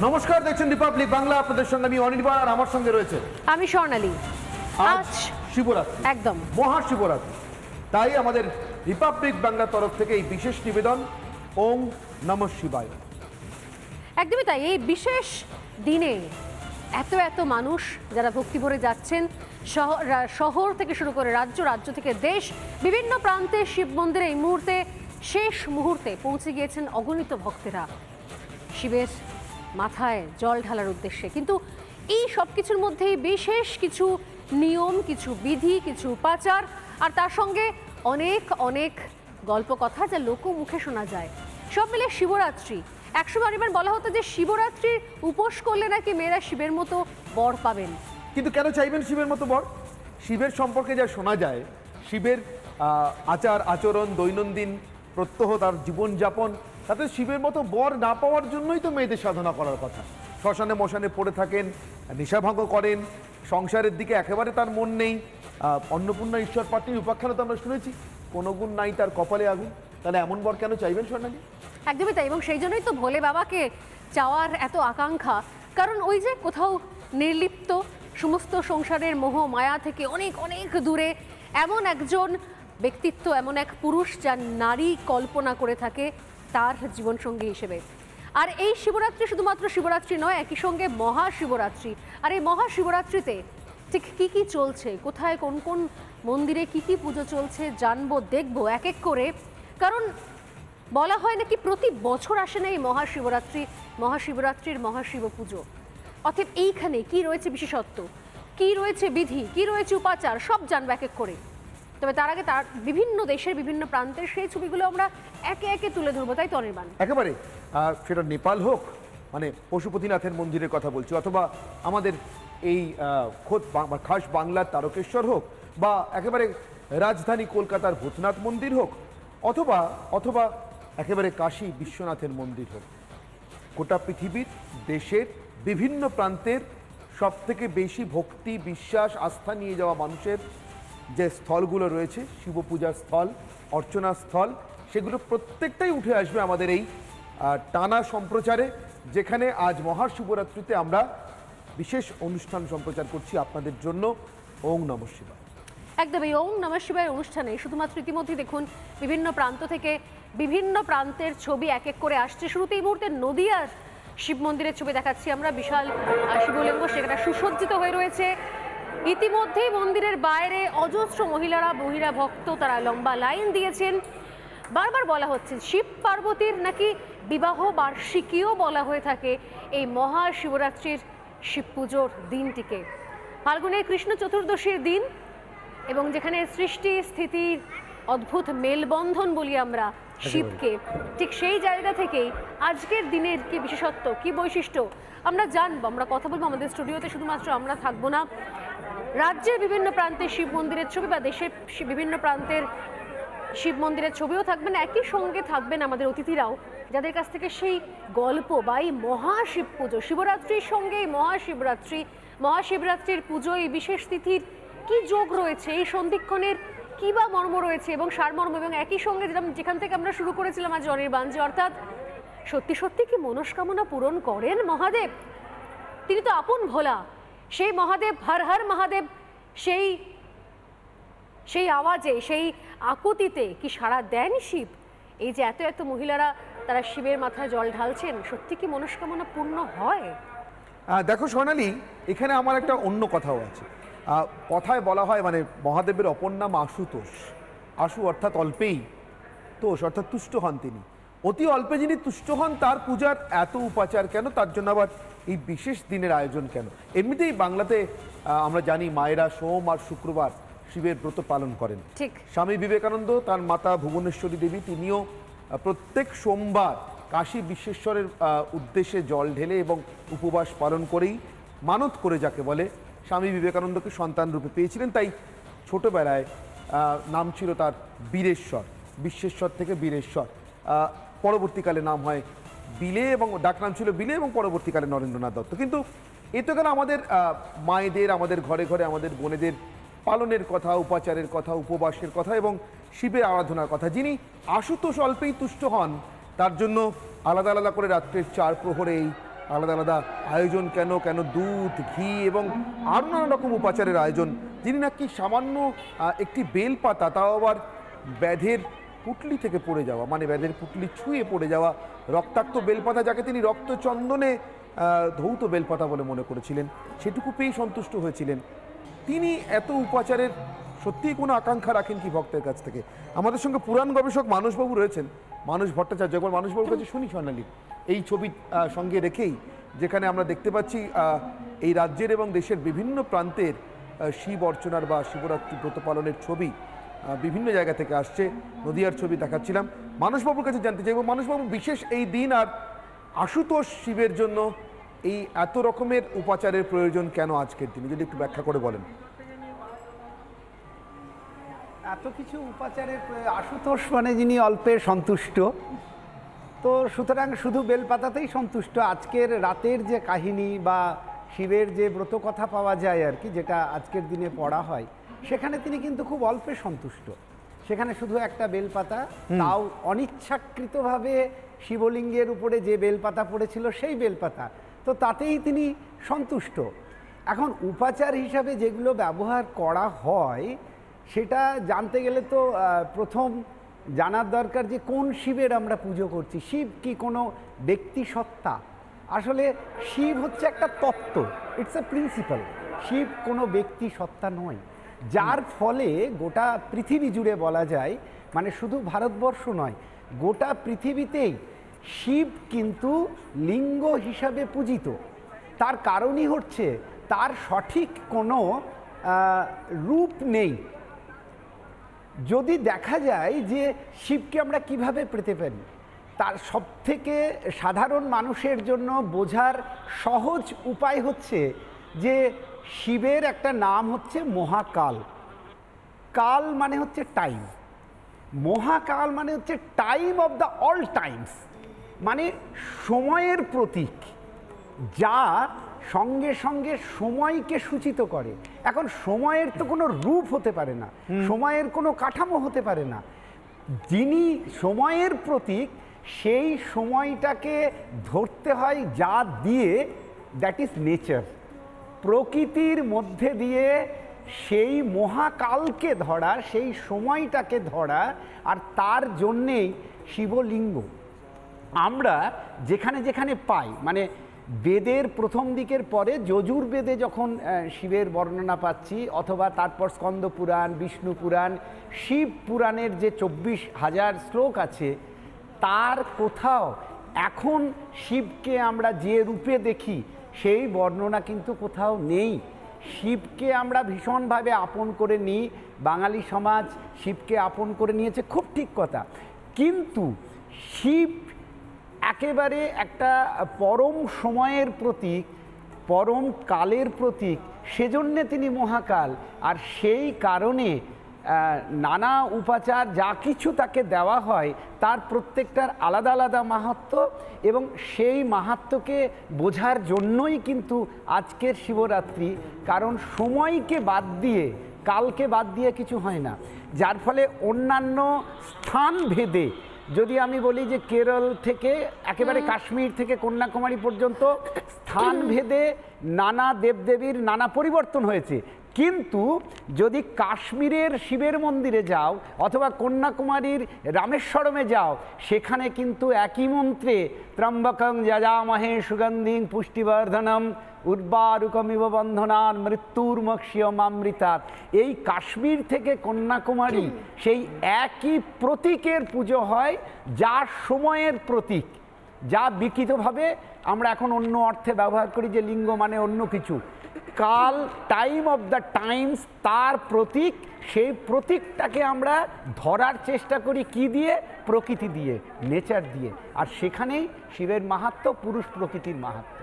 নমস্কার, দেখছেন রিপাবলিক বাংলা। আপনাদের সঙ্গে আমি অনির্বাণ, আর আমার সঙ্গে রয়েছে আমি স্বর্ণালী। আজ শিবরাত্রি, একদম মহাশিবরাত্রি। তাই আমাদের রিপাবলিক বাংলার তরফ থেকে এই বিশেষ নিবেদন, ওম নমঃ শিবায়। একদমই তাই। এই বিশেষ দিনে এত এত মানুষ যারা ভক্তি ভরে যাচ্ছেন, শহর থেকে শুরু করে রাজ্য থেকে দেশ, বিভিন্ন প্রান্তে শিব মন্দিরে এই মুহূর্তে শেষ মুহূর্তে পৌঁছে গিয়েছেন অগণিত ভক্তেরা শিবের মাথায় জল ঢালার উদ্দেশ্যে। কিন্তু এই সব কিছুর মধ্যেই বিশেষ কিছু নিয়ম, কিছু বিধি, কিছু উপাচার, আর তার সঙ্গে অনেক অনেক গল্প কথা যা লোকমুখে শোনা যায়। সব মিলে শিবরাত্রি। একসময় অনির্বাণ বলা হতো যে শিবরাত্রির উপোস করলে নাকি মেয়েরা শিবের মতো বর পাবেন। কিন্তু কেন চাইবেন শিবের মতো বর? শিবের সম্পর্কে যা শোনা যায়, শিবের আচার আচরণ, দৈনন্দিন প্রত্যহ তার জীবনযাপন, তাতে শিবের মতো বর না পাওয়ার জন্যই তো মেয়েদের সাধনা করার কথা। শ্মশানে মশানে পড়ে থাকেন, নেশাভঙ্গ করেন, সংসারের দিকে একেবারে তার মন নেই। অন্নপূর্ণা ঈশ্বর পাত্রীর উপাখ্যানে তো আমরা শুনেছি, কোনো গুণ নাই তার কপালে আগুন। তাহলে এমন বর কেন চাইবেন স্বর্ণালী? একদমই তাই। এবং সেই জন্যই তো ভোলে বাবাকে চাওয়ার এত আকাঙ্ক্ষা। কারণ ওই যে কোথাও নির্লিপ্ত, সমস্ত সংসারের মোহ মায়া থেকে অনেক অনেক দূরে এমন একজন ব্যক্তিত্ব, এমন এক পুরুষ যার নারী কল্পনা করে থাকে তার জীবনসঙ্গী হিসেবে। আর এই শিবরাত্রি শুধুমাত্র শিবরাত্রি নয়, একই সঙ্গে মহাশিবরাত্রি। আর এই মহাশিবরাত্রিতে ঠিক কী কী চলছে, কোথায় কোন কোন মন্দিরে কী কী পুজো চলছে জানবো, দেখবো এক এক করে। কারণ বলা হয় নাকি প্রতি বছর আসে না এই মহাশিবরাত্রির মহাশিব পুজো। অর্থাৎ এইখানে কি রয়েছে বিশেষত্ব, কি রয়েছে বিধি, কি রয়েছে উপাচার, সব জানবো এক এক করে। তবে তার আগে তার বিভিন্ন দেশের বিভিন্ন প্রান্তের সেই ছবিগুলো আমরা একে একে তুলে ধরবো, তাই তো অনির্বাণ? একেবারে। আর সেটা নেপাল হোক, মানে পশুপতিনাথের মন্দিরের কথা বলছি, অথবা আমাদের এই খোদ খাস বাংলার তারকেশ্বর হোক, বা একেবারে রাজধানী কলকাতার ভূতনাথ মন্দির হোক, অথবা অথবা একেবারে কাশী বিশ্বনাথের মন্দির হোক। গোটা পৃথিবীর দেশের বিভিন্ন প্রান্তের সবথেকে বেশি ভক্তি, বিশ্বাস, আস্থা নিয়ে যাওয়া মানুষের যে স্থলগুলো রয়েছে, শিব পূজার স্থল, অর্চনা স্থল, সেগুলো প্রত্যেকটাই উঠে আসবে আমাদের এই টানা সম্প্রচারে, যেখানে আজ মহাশিবরাত্রিতে আমরা বিশেষ অনুষ্ঠান সম্প্রচার করছি আপনাদের জন্য। ওম নমঃ শিবায়। একদম এই ওম নমঃ শিবায় অনুষ্ঠানে শুধুমাত্র ইতিমধ্যে দেখুন বিভিন্ন প্রান্ত থেকে বিভিন্ন প্রান্তের ছবি এক এক করে আসছে। শুরুতে এই মুহূর্তে নদিয়ার শিব মন্দিরের ছবি দেখাচ্ছি আমরা। বিশাল শিবলিঙ্গ সেখানে সুসজ্জিত হয়ে রয়েছে। ইতিমধ্যেই মন্দিরের বাইরে অজস্র মহিলা ভক্ত তারা লম্বা লাইন দিয়েছেন। বারবার বলা হচ্ছে শিব পার্বতীর নাকি বিবাহ বার্ষিকীও বলা হয়ে থাকে এই মহাশিবরাত্রির শিব পুজোর দিনটিকে। ফাল্গুনের কৃষ্ণ চতুর্দশীর দিন, এবং যেখানে সৃষ্টি স্থিতির অদ্ভুত মেলবন্ধন বলি আমরা শিবকে, ঠিক সেই জায়গা থেকেই আজকের দিনের কি বিশেষত্ব, কি বৈশিষ্ট্য আমরা জানবো, আমরা কথা বলবো। আমাদের স্টুডিওতে শুধুমাত্র আমরা থাকবো না, রাজ্যের বিভিন্ন প্রান্তের শিব মন্দিরের ছবি বা দেশের বিভিন্ন প্রান্তের শিব মন্দিরের ছবিও থাকবেন। একই সঙ্গে থাকবেন আমাদের অতিথিরাও, যাদের কাছ থেকে সেই গল্প বা এই মহাশিব পুজো, শিবরাত্রির সঙ্গে এই মহাশিবরাত্রির পুজো, এই বিশেষ তিথির কি যোগ রয়েছে, এই সন্ধিক্ষণের কি বা মর্ম রয়েছে এবং সারমর্ম, এবং একই সঙ্গে যেখান থেকে আমরা শুরু করেছিলাম আজ অনির্বাণ, যে অর্থাৎ সত্যি সত্যি কি মনস্কামনা পূরণ করেন মহাদেব? তিনি তো আপন ভোলা, সেই মহাদেব, হর হর মহাদেব, সেই আওয়াজে, সেই আকুতিতে কি সাড়া দেন শিব? এই যে এত এত মহিলারা তারা শিবের মাথায় জল ঢালছেন, সত্যি কি মনস্কামনা পূর্ণ হয়? দেখো স্বর্ণালী, এখানে আমার একটা অন্য কথাও আছে। কথায় বলা হয়, মানে মহাদেবের অপর নাম আশুতোষ। আশু অর্থাৎ অল্পেই, তোষ অর্থাৎ তুষ্ট হন তিনি। অতি অল্পে যিনি তুষ্ট হন, তার পূজার এত উপাচার কেন? তার জন্য আবার এই বিশেষ দিনের আয়োজন কেন? এমনিতেই বাংলাতে আমরা জানি মায়েরা সোম আর শুক্রবার শিবের ব্রত পালন করেন। ঠিক। স্বামী বিবেকানন্দ, তার মাতা ভুবনেশ্বরী দেবী, তিনিও প্রত্যেক সোমবার কাশী বিশ্বেশ্বরের উদ্দেশ্যে জল ঢেলে এবং উপবাস পালন করেই মানত করে, যাকে বলে, স্বামী বিবেকানন্দকে সন্তান রূপে পেয়েছিলেন। তাই ছোটবেলায় নাম ছিল তার বীরেশ্বর, বিশ্বেশ্বর থেকে বীরেশ্বর। পরবর্তীকালে নাম হয় বিলে, এবং ডাকনাম ছিল বিলে, এবং পরবর্তীকালে নরেন্দ্রনাথ দত্ত। কিন্তু এ তো গেল আমাদের মায়েদের, আমাদের ঘরে ঘরে আমাদের বোনেদের পালনের কথা, উপাচারের কথা, উপবাসের কথা এবং শিবের আরাধনার কথা। যিনি আশুতোষ অল্পেই তুষ্ট হন, তার জন্য আলাদা আলাদা করে রাত্রের 4 প্রহরে এই আলাদা আলাদা আয়োজন কেন, কেন দুধ, ঘি এবং আরও নানা রকম উপাচারের আয়োজন। যিনি নাকি সামান্য একটি বেলপাতা, তাও আবার ব্যাধের পুটলি থেকে পড়ে যাওয়া, মানে ব্যাধের পুটলি ছুঁয়ে পড়ে যাওয়া রক্তাক্ত বেলপাতা, যাকে তিনি রক্তচন্দনে ধৌত বেলপাতা বলে মনে করেছিলেন, সেটুকু পেয়েই সন্তুষ্ট হয়েছিলেন। তিনি এত উপাচারের সত্যিই কোনো আকাঙ্ক্ষা রাখেন কি ভক্তের কাছ থেকে? আমাদের সঙ্গে পুরাণ গবেষক মানসবাবু রয়েছেন, মানস ভট্টাচার্য। একবার মানসবাবুর কাছে শুনি স্বর্ণালী, এই ছবি সঙ্গে রেখেই, যেখানে আমরা দেখতে পাচ্ছি এই রাজ্যের এবং দেশের বিভিন্ন প্রান্তের শিব অর্চনার বা শিবরাত্রি ব্রত পালনের ছবি বিভিন্ন জায়গা থেকে আসছে। নদিয়ার ছবি দেখাচ্ছিলাম। মানসবাবুর কাছে জানতে চাইব, মানসবাবু, বিশেষ এই দিন আর আশুতোষ শিবের জন্য এই এত রকমের উপাচারের প্রয়োজন কেন আজকের দিনে, যদি একটু ব্যাখ্যা করে বলেন। এত কিছু উপাচারের আশুতোষ মানে যিনি অল্পে সন্তুষ্ট, তো সুতরাং শুধু বেলপাতাতেই সন্তুষ্ট। আজকের রাতের যে কাহিনী বা শিবের যে ব্রত কথা পাওয়া যায় আর কি, যেটা আজকের দিনে পড়া হয়, সেখানে তিনি কিন্তু খুব অল্পে সন্তুষ্ট। সেখানে শুধু একটা বেলপাতা, তাও অনিচ্ছাকৃতভাবে শিবলিঙ্গের উপরে যে বেলপাতা পড়েছিল সেই বেলপাতা, তো তাতেই তিনি সন্তুষ্ট। এখন উপাচার হিসাবে যেগুলো ব্যবহার করা হয় সেটা জানতে গেলে তো প্রথম জানার দরকার যে কোন শিবের আমরা পুজো করছি। শিব কি কোনো ব্যক্তি সত্তা? আসলে শিব হচ্ছে একটা তত্ত্ব, ইটস এ প্রিন্সিপাল। শিব কোনো ব্যক্তি সত্তা নয়, যার ফলে গোটা পৃথিবী জুড়ে বলা যায়, মানে শুধু ভারতবর্ষ নয়, গোটা পৃথিবীতেই শিব কিন্তু লিঙ্গ হিসাবে পূজিত। তার কারণই হচ্ছে তার সঠিক কোনো রূপ নেই। যদি দেখা যায় যে শিবকে আমরা কিভাবে পেতে পারি, তার সবথেকে সাধারণ মানুষের জন্য বোঝার সহজ উপায় হচ্ছে যে শিবের একটা নাম হচ্ছে মহাকাল। কাল মানে হচ্ছে টাইম, মহাকাল মানে হচ্ছে time of the all Times, মানে সময়ের প্রতীক, যা সঙ্গে সঙ্গে সময়কে সূচিত করে। এখন সময়ের তো কোনো রূপ হতে পারে না, সময়ের কোনো কাঠামো হতে পারে না। যিনি সময়ের প্রতীক, সেই সময়টাকে ধরতে হয় যা দিয়ে, দ্যাট ইজ নেচার। প্রকৃতির মধ্যে দিয়ে সেই মহাকালকে ধরা, সেই সময়টাকে ধরা, আর তার জন্যেই শিবলিঙ্গ আমরা যেখানে যেখানে পাই, মানে বেদের প্রথম দিকের পরে যজুর্বেদে যখন শিবের বর্ণনা পাচ্ছি, অথবা তারপর স্কন্দ পুরাণ, বিষ্ণু পুরাণ, শিব পুরাণের যে 24,000 শ্লোক আছে, তার কোথাও এখন শিবকে আমরা যে রূপে দেখি সেই বর্ণনা কিন্তু কোথাও নেই। শিবকে আমরা ভীষণভাবে আপন করে নিই, বাঙালি সমাজ শিবকে আপন করে নিয়েছে, খুব ঠিক কথা, কিন্তু শিব একেবারে একটা পরম সময়ের প্রতীক, পরম কালের প্রতীক, সেজন্যে তিনি মহাকাল। আর সেই কারণে নানা উপাচার যা কিছু তাকে দেওয়া হয়, তার প্রত্যেকটার আলাদা আলাদা মাহাত্ম্য, এবং সেই মাহাত্ম্যকে বোঝার জন্যই কিন্তু আজকের শিবরাত্রি। কারণ সময়কে বাদ দিয়ে, কালকে বাদ দিয়ে কিছু হয় না, যার ফলে অন্যান্য স্থান ভেদে, যদি আমি বলি যে কেরল থেকে একেবারে কাশ্মীর থেকে কন্যাকুমারী পর্যন্ত স্থান ভেদে নানা দেবদেবীর নানা পরিবর্তন হয়েছে, কিন্তু যদি কাশ্মীরের শিবের মন্দিরে যাও অথবা কন্যাকুমারীর রামেশ্বরমে যাও, সেখানে কিন্তু একই মন্ত্রে ত্রম্বকং যজামহে সুগন্ধিং পুষ্টিবর্ধনম উর্বারুকমিব বন্ধনান মৃত্যুর্মক্ষীয়মামৃতাৎ। এই কাশ্মীর থেকে কন্যাকুমারী সেই একই প্রতীকের পুজো হয়, যা সময়ের প্রতীক, যা বিকৃতভাবে আমরা এখন অন্য অর্থে ব্যবহার করি, যে লিঙ্গ মানে অন্য কিছু। কাল, টাইম অফ দ্য টাইমস, তার প্রতীক। সেই প্রতীকটাকে আমরা ধরার চেষ্টা করি কি দিয়ে? প্রকৃতি দিয়ে, নেচার দিয়ে। আর সেখানেই শিবের মাহাত্ম্য, পুরুষ প্রকৃতির মাহাত্ম্য।